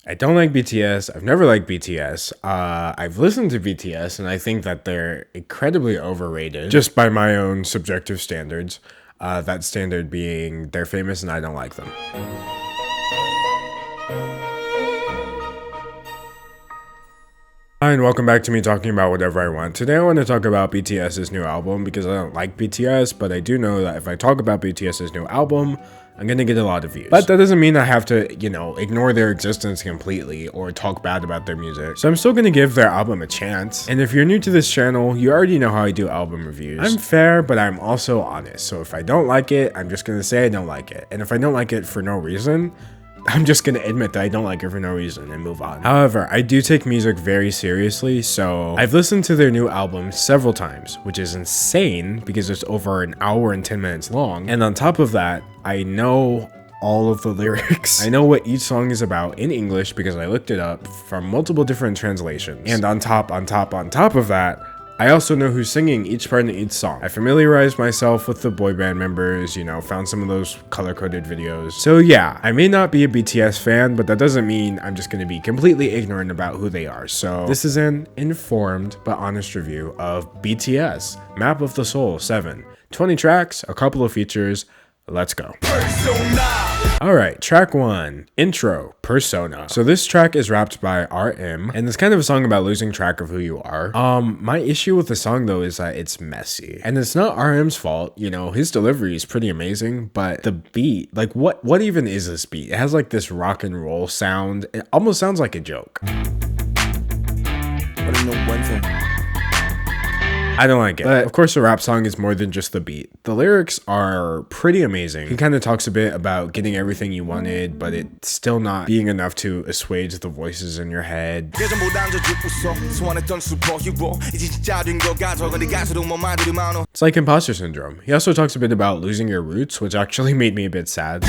I don't like BTS. I've never liked BTS. I've listened to BTS and I think that they're incredibly overrated just by my own subjective standards. That standard being they're famous and I don't like them. Hi, and welcome back to me talking about whatever I want. Today I want to talk about BTS's new album because I don't like BTS, but I do know that if I talk about BTS's new album, I'm gonna get a lot of views. But that doesn't mean I have to, ignore their existence completely or talk bad about their music. So I'm still gonna give their album a chance. And if you're new to this channel, you already know how I do album reviews. I'm fair, but I'm also honest. So if I don't like it, I'm just gonna say I don't like it. And if I don't like it for no reason, I'm just gonna admit that I don't like it for no reason and move on. However, I do take music very seriously, so I've listened to their new album several times, which is insane because it's over an hour and 10 minutes long. And on top of that, I know all of the lyrics. I know what each song is about in English because I looked it up from multiple different translations. And on top of that, I also know who's singing each part in each song. I familiarized myself with the boy band members, found some of those color-coded videos. So yeah, I may not be a BTS fan, but that doesn't mean I'm just gonna be completely ignorant about who they are. So this is an informed but honest review of BTS, Map of the Soul 7. 20 tracks, a couple of features, let's go. Alright, track 1, intro, Persona. So this track is rapped by RM, and it's kind of a song about losing track of who you are. My issue with the song though is that it's messy. And it's not RM's fault, his delivery is pretty amazing, but the beat, like what even is this beat? It has like this rock and roll sound. It almost sounds like a joke. I don't like it. But of course a rap song is more than just the beat. The lyrics are pretty amazing. He kind of talks a bit about getting everything you wanted, but it's still not being enough to assuage the voices in your head. It's like imposter syndrome. He also talks a bit about losing your roots, which actually made me a bit sad.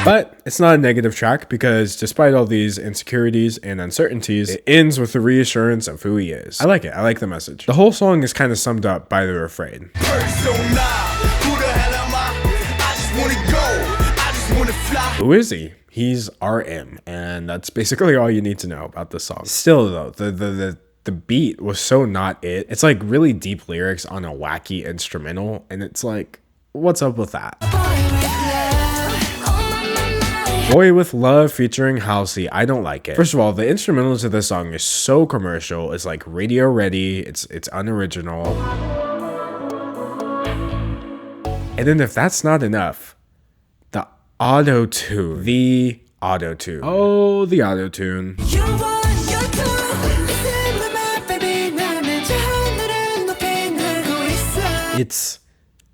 But it's not a negative track because despite all these insecurities and uncertainties, it ends with the reassurance of who he is. I like it. I like the message. The whole song is kind of summed up by the refrain. Who is he? He's RM, and that's basically all you need to know about the song. Still though, the beat was so not it. It's like really deep lyrics on a wacky instrumental, and it's like, what's up with that? Boy with Love featuring Halsey. I don't like it. First of all, the instrumental to this song is so commercial. It's like radio ready. It's unoriginal. And then if that's not enough, the auto-tune. The auto-tune. Oh, the auto-tune. It's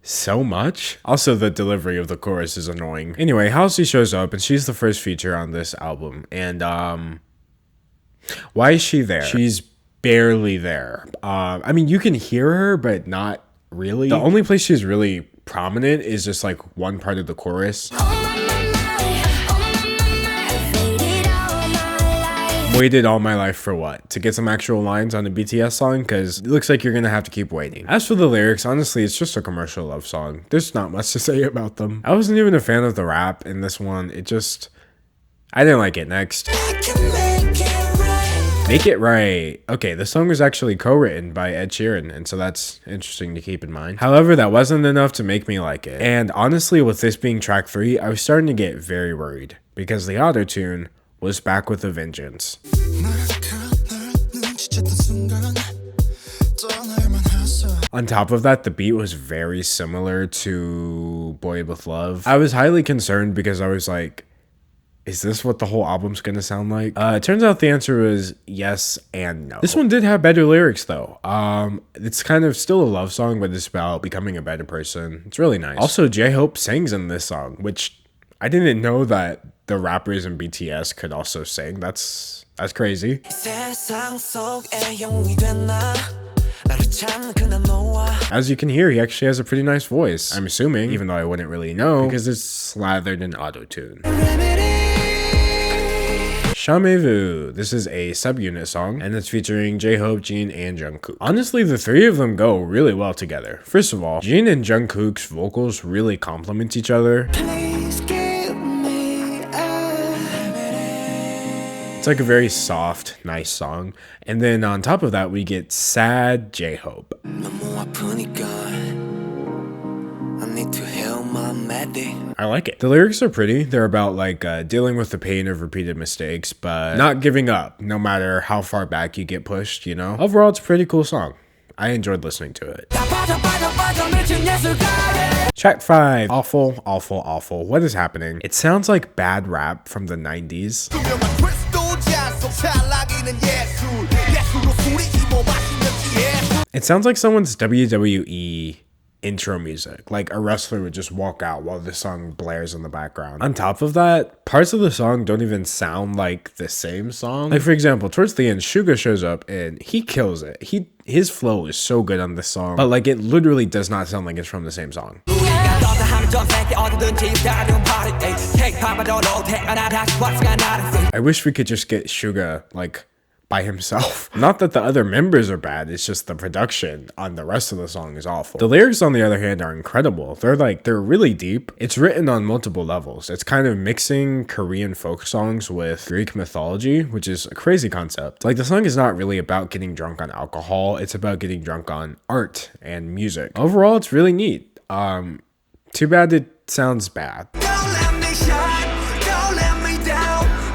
so much. Also, the delivery of the chorus is annoying. Anyway, Halsey shows up and she's the first feature on this album. And why is she there? She's barely there. I mean, you can hear her, but not really. The only place she's really prominent is just like one part of the chorus. Waited all my life for what? To get some actual lines on a BTS song? Because it looks like you're gonna have to keep waiting. As for the lyrics, honestly, it's just a commercial love song. There's not much to say about them. I wasn't even a fan of the rap in this one. I didn't like it. Next. Make It Right. Okay, the song was actually co-written by Ed Sheeran, and so that's interesting to keep in mind. However, that wasn't enough to make me like it. And honestly, with this being track 3, I was starting to get very worried because the auto-tune was back with a vengeance. On top of that, the beat was very similar to Boy with Love. I was highly concerned because I was like, is this what the whole album's gonna sound like? It turns out the answer was yes and no. This one did have better lyrics though. It's kind of still a love song, but it's about becoming a better person. It's really nice. Also, J-Hope sings in this song, which I didn't know that the rappers in BTS could also sing. That's crazy. As you can hear, he actually has a pretty nice voice. I'm assuming, even though I wouldn't really know, because it's slathered in auto-tune. Jamais Vu. This is a subunit song, and it's featuring J-Hope, Jin, and Jungkook. Honestly, the three of them go really well together. First of all, Jin and Jungkook's vocals really complement each other. It's like a very soft, nice song. And then on top of that, we get sad J-Hope. I like it. The lyrics are pretty. They're about like dealing with the pain of repeated mistakes, but not giving up no matter how far back you get pushed, you know? Overall, it's a pretty cool song. I enjoyed listening to it. Track 5. Awful, awful, awful. What is happening? It sounds like bad rap from the 90s. It sounds like someone's WWE intro music, like a wrestler would just walk out while the song blares in the background. On top of that, parts of the song don't even sound like the same song. Like for example, towards the end, Suga shows up and he kills it. His flow is so good on this song, but like it literally does not sound like it's from the same song. I wish we could just get Suga like by himself. Not that the other members are bad, it's just the production on the rest of the song is awful. The lyrics on the other hand are incredible. They're really deep. It's written on multiple levels. It's kind of mixing Korean folk songs with Greek mythology, which is a crazy concept. Like the song is not really about getting drunk on alcohol, it's about getting drunk on art and music. Overall, it's really neat. Too bad it sounds bad.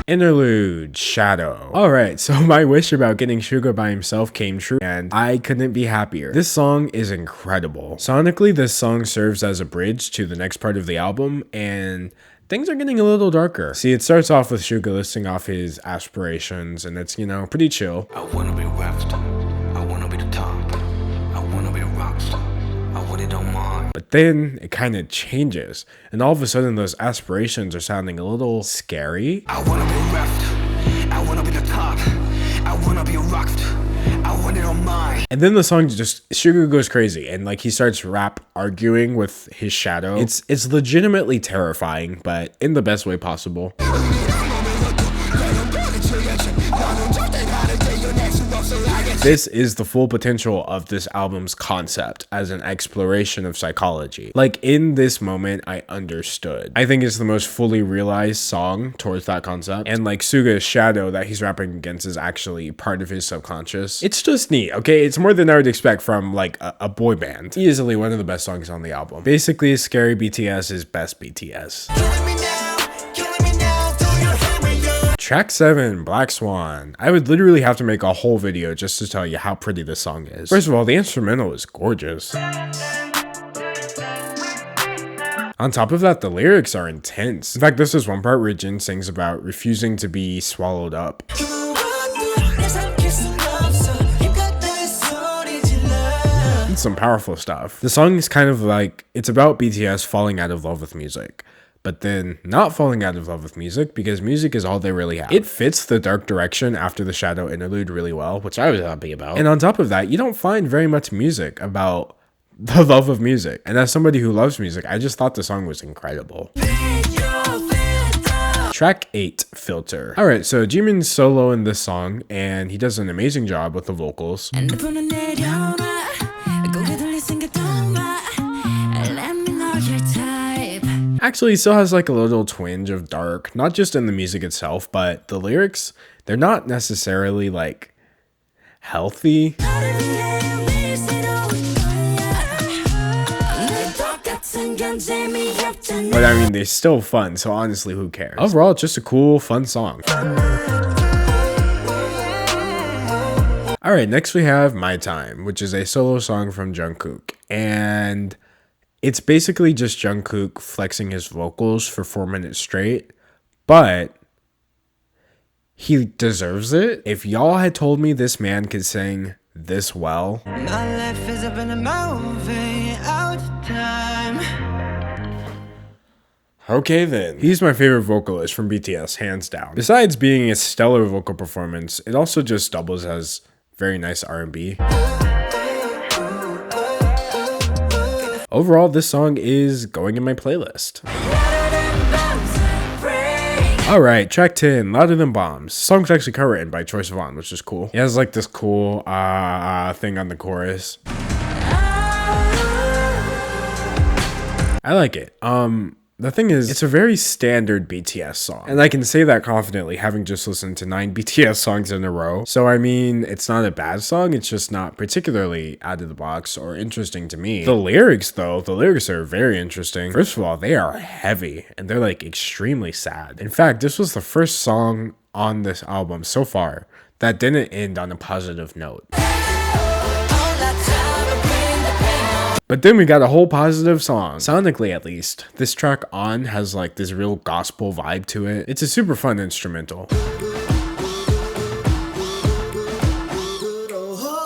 Interlude, Shadow. Alright, so my wish about getting Suga by himself came true, and I couldn't be happier. This song is incredible. Sonically, this song serves as a bridge to the next part of the album, and things are getting a little darker. See, it starts off with Suga listing off his aspirations, and it's, you know, pretty chill. I wanna be rapped. I wanna be the top. I wanna be a rockstar. I want it on mine. But then it kind of changes, and all of a sudden those aspirations are sounding a little scary. I wanna be rapped. I wanna be the top. I wanna be a rockstar. I want it on mine. And then the song just, Suga goes crazy, and like he starts rap arguing with his shadow. It's legitimately terrifying, but in the best way possible. This is the full potential of this album's concept as an exploration of psychology. Like in this moment, I understood. I think it's the most fully realized song towards that concept. And like Suga's shadow that he's rapping against is actually part of his subconscious. It's just neat, okay? It's more than I would expect from like a boy band. Easily one of the best songs on the album. Basically, Scary BTS is best BTS. Track 7, Black Swan. I would literally have to make a whole video just to tell you how pretty this song is. First of all, the instrumental is gorgeous. On top of that, the lyrics are intense. In fact, this is one part where Jin sings about refusing to be swallowed up. It's some powerful stuff. The song is kind of like, it's about BTS falling out of love with music, but then not falling out of love with music because music is all they really have. It fits the dark direction after the Shadow interlude really well, which I was happy about. And on top of that, you don't find very much music about the love of music. And as somebody who loves music, I just thought the song was incredible. Track 8, Filter. Alright, so Jimin's solo in this song, and he does an amazing job with the vocals. Actually, it still has like a little twinge of dark, not just in the music itself, but the lyrics, they're not necessarily like healthy. But I mean, they're still fun, so honestly, who cares? Overall, it's just a cool, fun song. Alright, next we have My Time, which is a solo song from Jungkook. And it's basically just Jungkook flexing his vocals for 4 minutes straight, but he deserves it. If y'all had told me this man could sing this well, My life is up in a movie out of time. Okay then. He's my favorite vocalist from BTS, hands down. Besides being a stellar vocal performance, it also just doubles as very nice R&B. Overall, this song is going in my playlist. Alright, track 10, Louder Than Bombs. The song's actually co-written by Troye Sivan, which is cool. He has like this cool thing on the chorus. I like it. The thing is, it's a very standard BTS song. And I can say that confidently, having just listened to 9 BTS songs in a row. So I mean, it's not a bad song, it's just not particularly out of the box or interesting to me. The lyrics though, the lyrics are very interesting. First of all, they are heavy and they're like extremely sad. In fact, this was the first song on this album so far that didn't end on a positive note. But then we got a whole positive song. Sonically, at least. This track On has like this real gospel vibe to it. It's a super fun instrumental.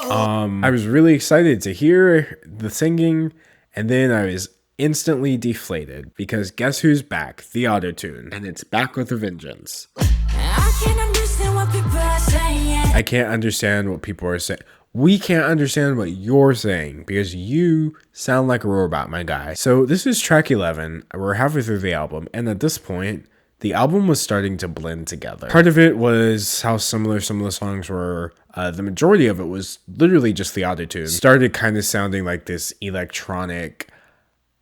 I was really excited to hear the singing, and then I was instantly deflated because guess who's back? The Autotune, and it's back with a vengeance. I can't understand what people are saying. I can't understand what people are saying. We can't understand what you're saying because you sound like a robot, my guy. So this is track 11. We're halfway through the album, and at this point, the album was starting to blend together. Part of it was how similar some of the songs were. The majority of it was literally just the autotune. Started kind of sounding like this electronic,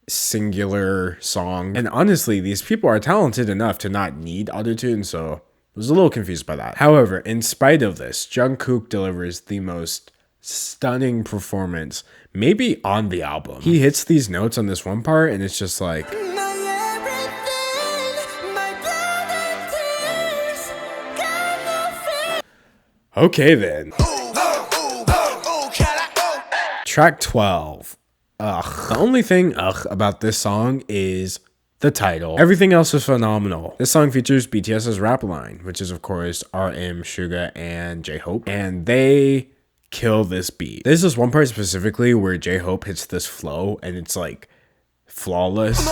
singular song. And honestly, these people are talented enough to not need autotune, so I was a little confused by that. However, in spite of this, Jungkook delivers the most stunning performance maybe on the album. He hits these notes on this one part and it's just like okay then. Track 12. Ugh. The only thing about this song is the title. Everything else is phenomenal. This song features BTS's rap line, which is of course RM, Suga, and J-Hope, and they kill this beat. There's this one part specifically where J-Hope hits this flow and it's like flawless.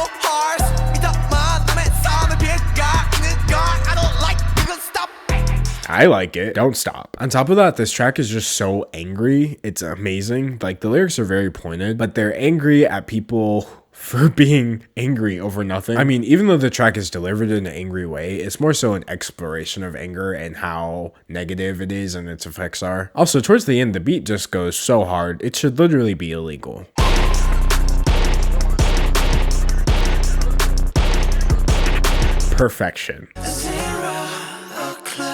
I like it. Don't stop. On top of that, this track is just so angry. It's amazing. Like the lyrics are very pointed, but they're angry at people for being angry over nothing. I mean, even though the track is delivered in an angry way, it's more so an exploration of anger and how negative it is and its effects are. Also, towards the end, the beat just goes so hard, it should literally be illegal. Perfection.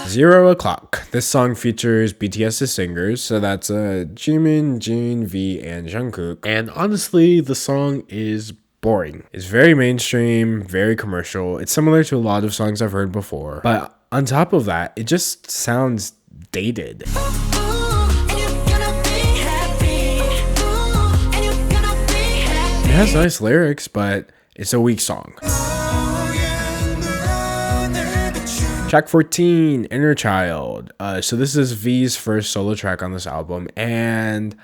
0 O'Clock. This song features BTS's singers, so that's Jimin, Jin, V, and Jungkook. And honestly, the song is boring. It's very mainstream, very commercial. It's similar to a lot of songs I've heard before. But on top of that, it just sounds dated. It has nice lyrics, but it's a weak song. Track 14, Inner Child. So this is V's first solo track on this album, and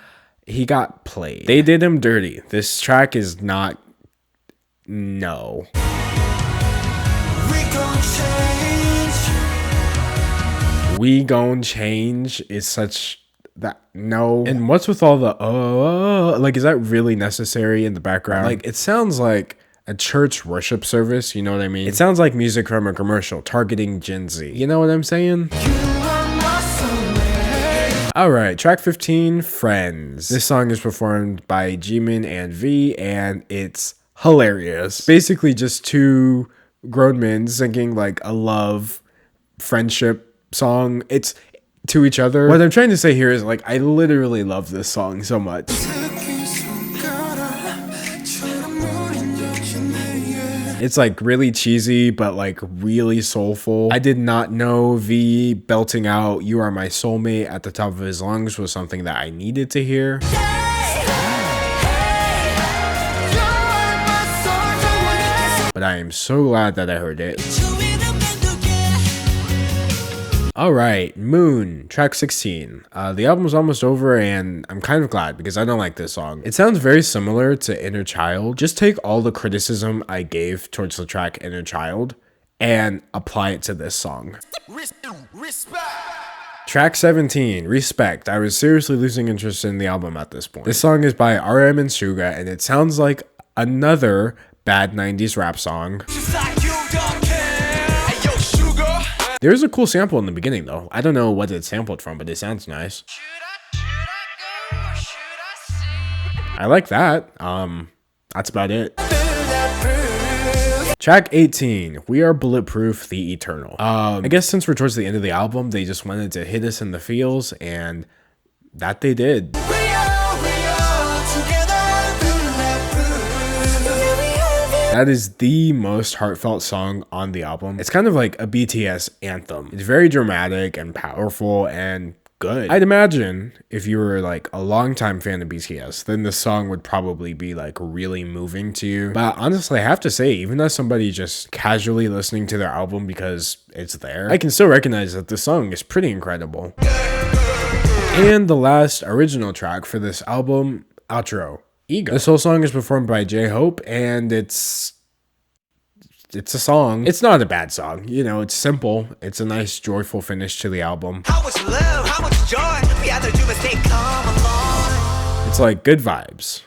he got played. They did him dirty. This track is not... No. We Gon' Change is such... that no. And what's with all the like, is that really necessary in the background? Like, it sounds like a church worship service, you know what I mean? It sounds like music from a commercial targeting Gen Z. You know what I'm saying? Alright, track 15, Friends. This song is performed by Jimin and V, and it's hilarious. Basically just two grown men singing like a love friendship song. It's to each other. What I'm trying to say here is like, I literally love this song so much. It's like really cheesy, but like really soulful. I did not know V belting out "You Are My Soulmate" at the top of his lungs was something that I needed to hear. But I am so glad that I heard it. Alright, Moon, track 16. The album's almost over and I'm kind of glad because I don't like this song. It sounds very similar to Inner Child. Just take all the criticism I gave towards the track Inner Child and apply it to this song. Respect. Track 17, Respect. I was seriously losing interest in the album at this point. This song is by RM and Suga and it sounds like another bad 90s rap song. There's a cool sample in the beginning though. I don't know what it's sampled from, but it sounds nice. I like that. That's about it. Track 18, We Are Bulletproof, The Eternal. I guess since we're towards the end of the album, they just wanted to hit us in the feels, and that they did. That is the most heartfelt song on the album. It's kind of like a BTS anthem. It's very dramatic and powerful and good. I'd imagine if you were like a longtime fan of BTS, then this song would probably be like really moving to you. But honestly, I have to say, even as somebody just casually listening to their album because it's there, I can still recognize that the song is pretty incredible. And the last original track for this album, Outro, Ego. This whole song is performed by J-Hope, and it's a song. It's not a bad song. You know, it's simple. It's a nice, joyful finish to the album. How much love, how much joy, we either do is stay calm along. It's like good vibes,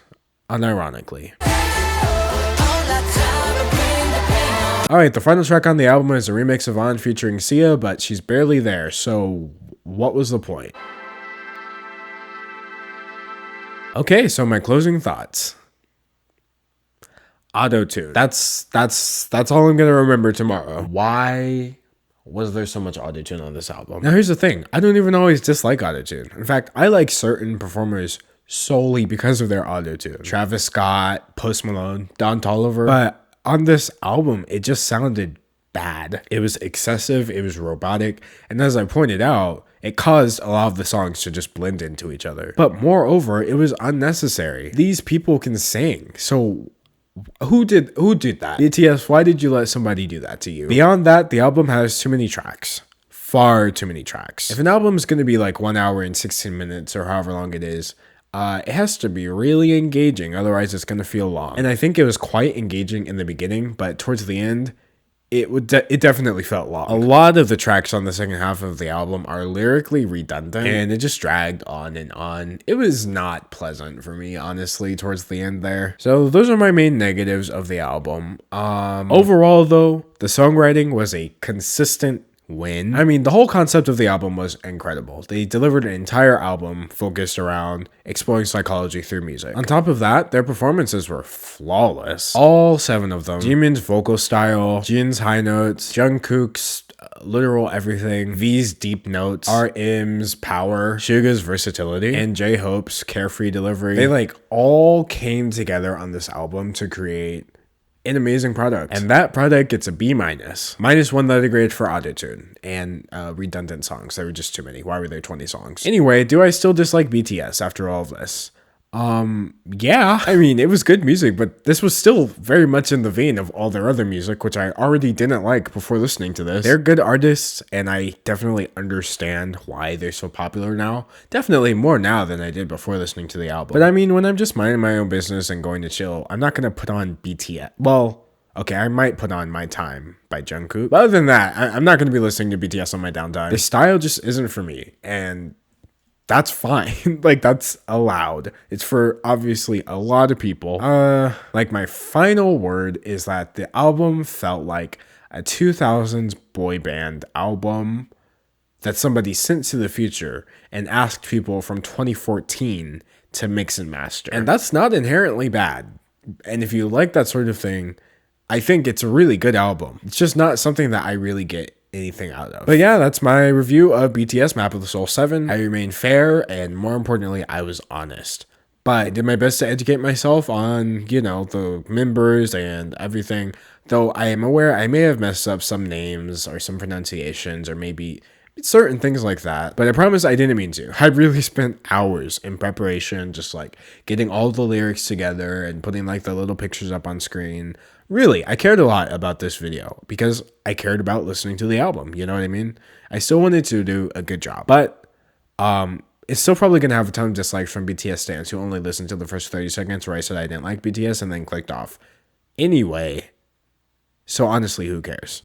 unironically. Alright, the final track on the album is a remix of On featuring Sia, but she's barely there, so what was the point? Okay, so my closing thoughts. Auto-tune. That's all I'm gonna remember tomorrow. Why was there so much auto-tune on this album? Now here's the thing, I don't even always dislike auto-tune. In fact, I like certain performers solely because of their auto-tune. Travis Scott, Post Malone, Don Toliver. But on this album, it just sounded bad. It was excessive, it was robotic, and as I pointed out, it caused a lot of the songs to just blend into each other. But moreover, it was unnecessary. These people can sing, so who did that? BTS, why did you let somebody do that to you? Beyond that, the album has too many tracks. Far too many tracks. If an album is going to be like 1 hour and 16 minutes or however long it is, it has to be really engaging, otherwise it's going to feel long. And I think it was quite engaging in the beginning, but towards the end, it definitely felt long. A lot of the tracks on the second half of the album are lyrically redundant, and it just dragged on and on. It was not pleasant for me, honestly, towards the end there. So those are my main negatives of the album. Overall, though, the songwriting was a consistent win. I mean, the whole concept of the album was incredible. They delivered an entire album focused around exploring psychology through music. On top of that, their performances were flawless. All 7 of them. Jimin's vocal style, Jin's high notes, Jungkook's literal everything, V's deep notes, RM's power, Suga's versatility, and J-Hope's carefree delivery. They like all came together on this album to create an amazing product, and that product gets a B-, -1 letter grade for autotune and redundant songs. There were just too many. Why were there 20 songs? Anyway, do I still dislike BTS after all of this? Yeah, I mean, it was good music, but this was still very much in the vein of all their other music, which I already didn't like before listening to this. They're good artists, and I definitely understand why they're so popular now. Definitely more now than I did before listening to the album. But I mean, when I'm just minding my own business and going to chill, I'm not gonna put on BTS. Well, okay, I might put on My Time by Jungkook. But other than that, I'm not gonna be listening to BTS on my downtime. The style just isn't for me, and that's fine. Like, that's allowed. It's for obviously a lot of people. Like, my final word is that the album felt like a 2000s boy band album that somebody sent to the future and asked people from 2014 to mix and master. And that's not inherently bad. And if you like that sort of thing, I think it's a really good album. It's just not something that I really get anything out of. But yeah, that's my review of BTS Map of the Soul 7. I remained fair, and more importantly, I was honest. But I did my best to educate myself on, you know, the members and everything. Though I am aware I may have messed up some names or some pronunciations or maybe certain things like that. But I promise I didn't mean to. I really spent hours in preparation, just like getting all the lyrics together and putting like the little pictures up on screen. Really, I cared a lot about this video because I cared about listening to the album. You know what I mean? I still wanted to do a good job. But it's still probably going to have a ton of dislikes from BTS stans who only listened to the first 30 seconds where I said I didn't like BTS and then clicked off. Anyway, so honestly, who cares?